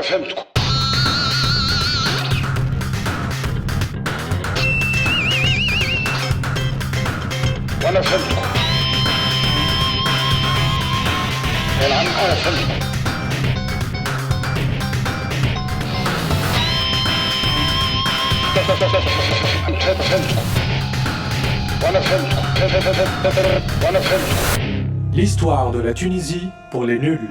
فهمتكم. وانا فهمتكم. يا العم انا فهمتكم. فهمتكم. وانا فهمتكم. وانا فهمتكم. L'histoire de la Tunisie pour les nuls.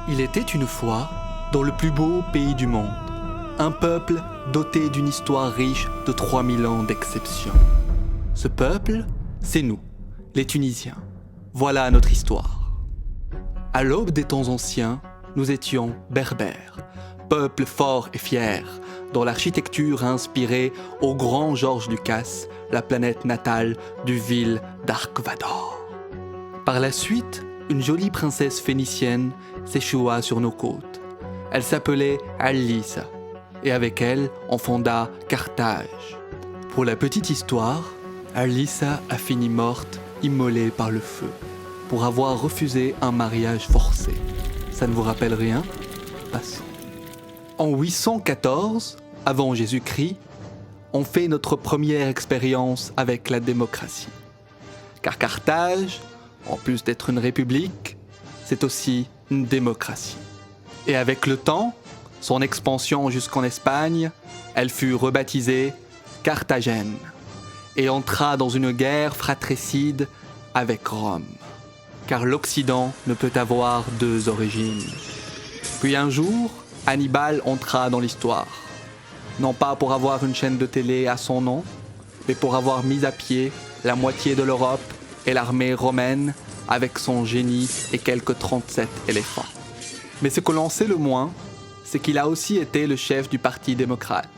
Il était une fois, dans le plus beau pays du monde, un peuple doté d'une histoire riche de 3000 ans d'exception. Ce peuple, c'est nous, les Tunisiens. Voilà notre histoire. À l'aube des temps anciens, nous étions berbères, peuple fort et fier, dont l'architecture a inspiré au grand Georges Lucas la planète natale du ville d'Arc-Vador. Par la suite, une jolie princesse phénicienne s'échoua sur nos côtes. Elle s'appelait Al-Lisa, et avec elle, on fonda Carthage. Pour la petite histoire, Al-Lisa a fini morte, immolée par le feu, pour avoir refusé un mariage forcé. Ça ne vous rappelle rien? Passons. En 814, avant Jésus-Christ, on fait notre première expérience avec la démocratie. Car Carthage, en plus d'être une république, c'est aussi une démocratie. Et avec le temps, son expansion jusqu'en Espagne, elle fut rebaptisée Carthagène et entra dans une guerre fratricide avec Rome. Car l'Occident ne peut avoir deux origines. Puis un jour, Hannibal entra dans l'histoire. Non pas pour avoir une chaîne de télé à son nom, mais pour avoir mis à pied la moitié de l'Europe et l'armée romaine avec son génie et quelques 37 éléphants. Mais ce que l'on sait le moins, c'est qu'il a aussi été le chef du Parti démocrate,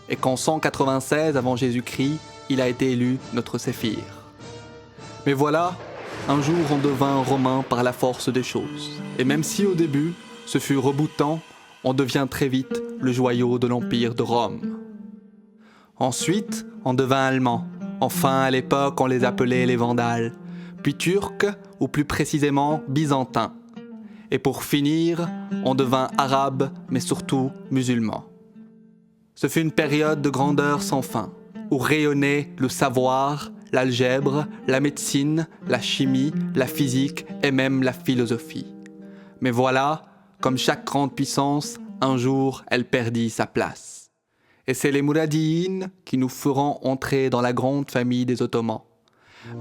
et qu'en 196 avant Jésus-Christ, il a été élu notre séphir. Mais voilà, un jour on devint romain par la force des choses, et même si au début, ce fut reboutant, on devient très vite le joyau de l'Empire de Rome. Ensuite, on devint allemand. Enfin, à l'époque, on les appelait les Vandales, puis turcs, ou plus précisément byzantins. Et pour finir, on devint arabe, mais surtout musulman. Ce fut une période de grandeur sans fin, où rayonnait le savoir, l'algèbre, la médecine, la chimie, la physique et même la philosophie. Mais voilà, comme chaque grande puissance, un jour, elle perdit sa place. Et c'est les Mouradiyin qui nous feront entrer dans la grande famille des Ottomans.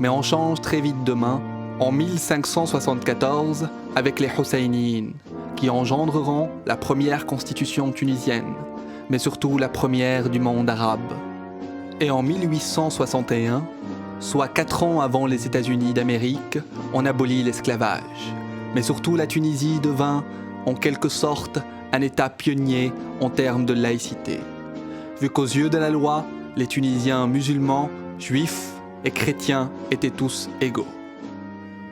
Mais on change très vite de main, en 1574, avec les Husseiniyin, qui engendreront la première constitution tunisienne, mais surtout la première du monde arabe. Et en 1861, soit 4 ans avant les États-Unis d'Amérique, on abolit l'esclavage. Mais surtout la Tunisie devint, en quelque sorte, un État pionnier en termes de laïcité. Vu qu'aux yeux de la loi, les Tunisiens musulmans, juifs et chrétiens étaient tous égaux.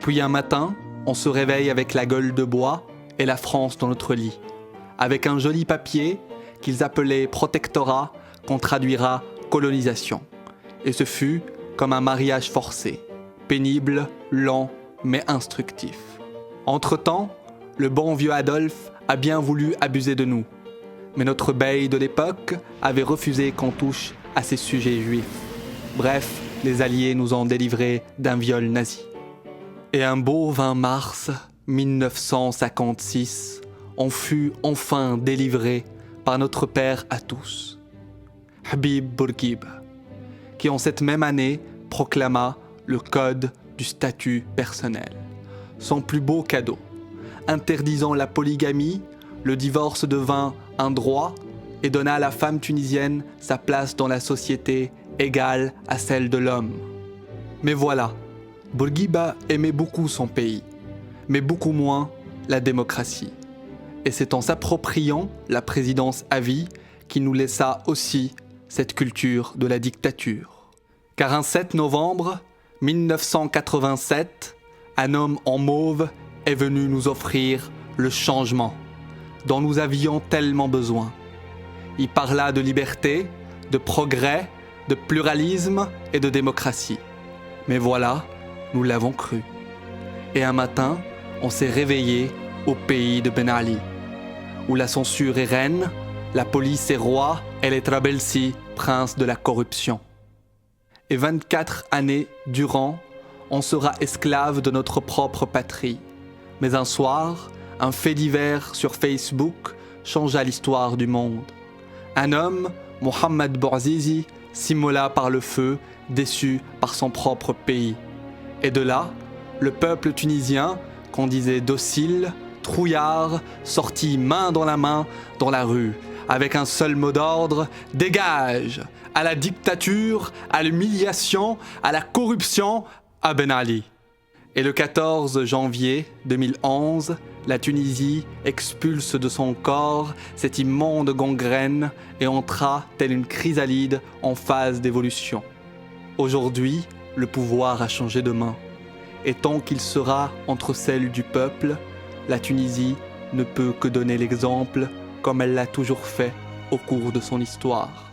Puis un matin, on se réveille avec la gueule de bois et la France dans notre lit, avec un joli papier qu'ils appelaient protectorat, qu'on traduira colonisation. Et ce fut comme un mariage forcé, pénible, lent, mais instructif. Entre-temps, le bon vieux Adolphe a bien voulu abuser de nous, mais notre bey de l'époque avait refusé qu'on touche à ces sujets juifs. Bref, les Alliés nous ont délivrés d'un viol nazi. Et un beau 20 mars 1956, on fut enfin délivrés par notre père à tous, Habib Bourguiba, qui en cette même année proclama le code du statut personnel, son plus beau cadeau, interdisant la polygamie, le divorce devint un droit et donna à la femme tunisienne sa place dans la société égale à celle de l'homme. Mais voilà, Bourguiba aimait beaucoup son pays, mais beaucoup moins la démocratie. Et c'est en s'appropriant la présidence à vie qu'il nous laissa aussi cette culture de la dictature. Car un 7 novembre 1987, un homme en mauve est venu nous offrir le changement dont nous avions tellement besoin. Il parla de liberté, de progrès, de pluralisme et de démocratie. Mais voilà, nous l'avons cru. Et un matin, on s'est réveillé au pays de Ben Ali, où la censure est reine, la police est roi et les Trabelsi, princes de la corruption. Et 24 années durant, on sera esclave de notre propre patrie. Mais un soir, un fait divers sur Facebook changea l'histoire du monde. Un homme, Mohamed Bouazizi, s'immola par le feu, déçu par son propre pays. Et de là, le peuple tunisien, qu'on disait docile, trouillard, sortit main dans la rue, avec un seul mot d'ordre: dégage! À la dictature, à l'humiliation, à la corruption, à Ben Ali. Et le 14 janvier 2011, la Tunisie expulse de son corps cette immonde gangrène et entra, telle une chrysalide, en phase d'évolution. Aujourd'hui, le pouvoir a changé de main. Et tant qu'il sera entre celles du peuple, la Tunisie ne peut que donner l'exemple, comme elle l'a toujours fait au cours de son histoire.